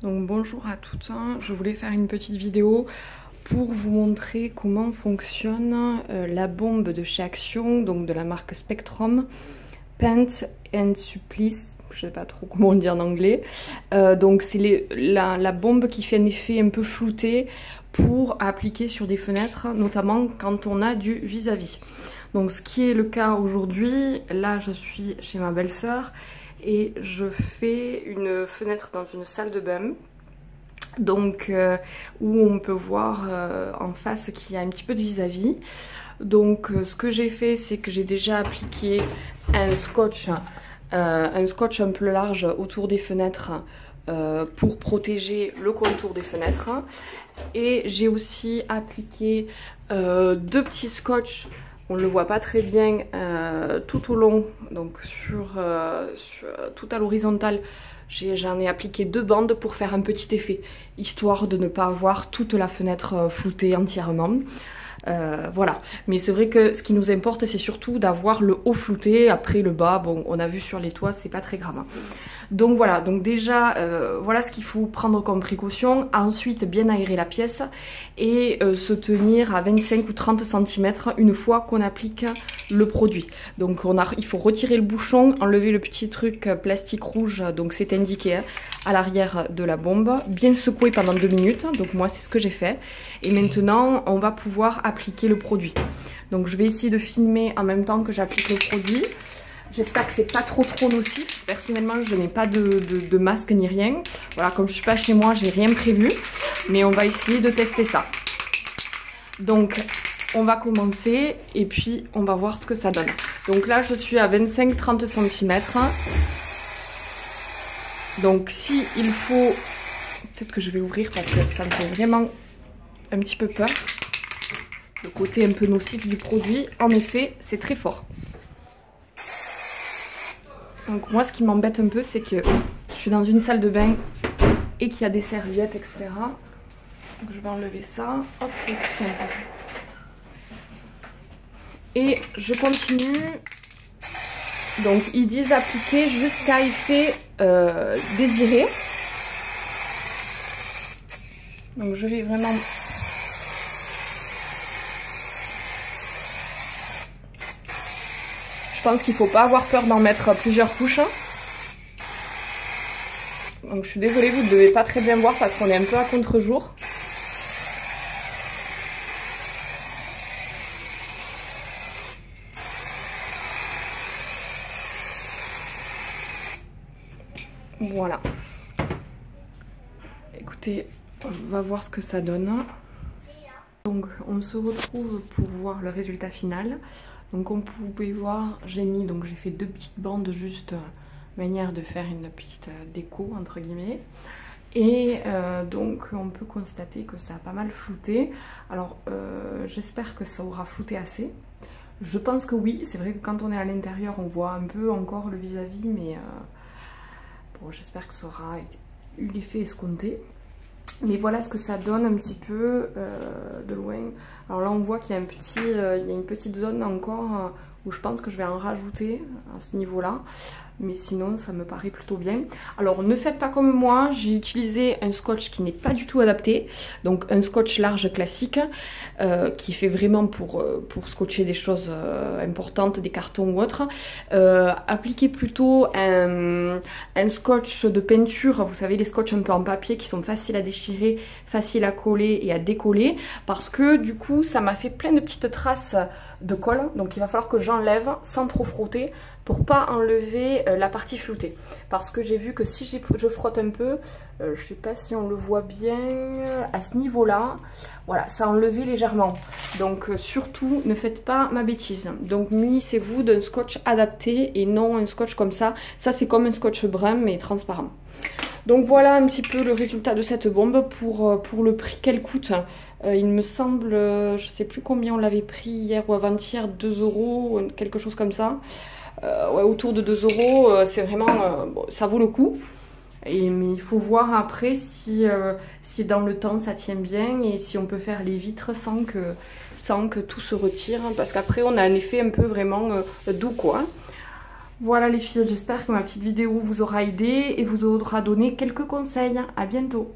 Donc bonjour à toutes, je voulais faire une petite vidéo pour vous montrer comment fonctionne la bombe de chez Action, donc de la marque Spectrum, Paint and Supplice, je sais pas trop comment on dit en anglais. Donc c'est la bombe qui fait un effet un peu flouté pour appliquer sur des fenêtres, notamment quand on a du vis-à-vis. Donc ce qui est le cas aujourd'hui, là je suis chez ma belle-sœur et je fais une fenêtre dans une salle de bain, donc où on peut voir en face qu'il y a un petit peu de vis-à-vis. Donc ce que j'ai fait, c'est que j'ai déjà appliqué un scotch un peu large autour des fenêtres pour protéger le contour des fenêtres, et j'ai aussi appliqué deux petits scotch. On ne le voit pas très bien tout au long, donc tout à l'horizontale. J'en ai appliqué deux bandes pour faire un petit effet, histoire de ne pas avoir toute la fenêtre floutée entièrement. Voilà, mais c'est vrai que ce qui nous importe, c'est surtout d'avoir le haut flouté. Après le bas, bon, on a vu sur les toits, c'est pas très grave. Donc voilà, donc déjà voilà ce qu'il faut prendre comme précaution. Ensuite, bien aérer la pièce et se tenir à 25 ou 30 cm une fois qu'on applique le produit. Donc il faut retirer le bouchon, enlever le petit truc plastique rouge, donc c'est indiqué à l'arrière de la bombe, bien secouer pendant 2 minutes, donc moi c'est ce que j'ai fait. Et maintenant on va pouvoir appliquer le produit. Donc je vais essayer de filmer en même temps que j'applique le produit. J'espère que c'est pas trop nocif. Personnellement, je n'ai pas de masque ni rien. Voilà, comme je suis pas chez moi, j'ai rien prévu. Mais on va essayer de tester ça. Donc, on va commencer et puis on va voir ce que ça donne. Donc là, je suis à 25-30 cm. Donc, si il faut... Peut-être que je vais ouvrir parce que ça me fait vraiment un petit peu peur. Le côté un peu nocif du produit, en effet, c'est très fort. Donc moi, ce qui m'embête un peu, c'est que je suis dans une salle de bain et qu'il y a des serviettes, etc. Donc je vais enlever ça. Hop, et je continue. Donc ils disent appliquer jusqu'à effet désiré. Donc je vais vraiment... Je pense qu'il ne faut pas avoir peur d'en mettre plusieurs couches. Donc je suis désolée, vous ne devez pas très bien voir parce qu'on est un peu à contre-jour. Voilà. Écoutez, on va voir ce que ça donne. Donc on se retrouve pour voir le résultat final. Donc comme vous pouvez voir, j'ai fait deux petites bandes juste manière de faire une petite déco entre guillemets. Et donc on peut constater que ça a pas mal flouté. Alors j'espère que ça aura flouté assez. Je pense que oui, c'est vrai que quand on est à l'intérieur on voit un peu encore le vis-à-vis, mais bon, j'espère que ça aura eu l'effet escompté. Mais voilà ce que ça donne un petit peu de loin. Alors là on voit qu'il y a il y a une petite zone encore où je pense que je vais en rajouter à ce niveau là. Mais sinon ça me paraît plutôt bien. Alors ne faites pas comme moi, j'ai utilisé un scotch qui n'est pas du tout adapté. Donc un scotch large classique qui fait vraiment pour scotcher des choses importantes, des cartons ou autres. Appliquez plutôt un scotch de peinture, vous savez les scotch un peu en papier qui sont faciles à déchirer, faciles à coller et à décoller. Parce que du coup ça m'a fait plein de petites traces de colle. Donc il va falloir que j'enlève sans trop frotter, pour pas enlever la partie floutée. Parce que j'ai vu que si je frotte un peu, je sais pas si on le voit bien, à ce niveau-là, voilà, ça a enlevé légèrement. Donc surtout, ne faites pas ma bêtise. Donc munissez-vous d'un scotch adapté et non un scotch comme ça. Ça c'est comme un scotch brun mais transparent. Donc voilà un petit peu le résultat de cette bombe pour le prix qu'elle coûte. Il me semble, je sais plus combien on l'avait pris hier ou avant-hier, 2 €, quelque chose comme ça. Ouais, autour de 2 €, c'est vraiment, bon, ça vaut le coup. Mais il faut voir après si dans le temps ça tient bien et si on peut faire les vitres sans que tout se retire. Parce qu'après on a un effet un peu vraiment doux quoi. Voilà les filles, j'espère que ma petite vidéo vous aura aidé et vous aura donné quelques conseils. À bientôt.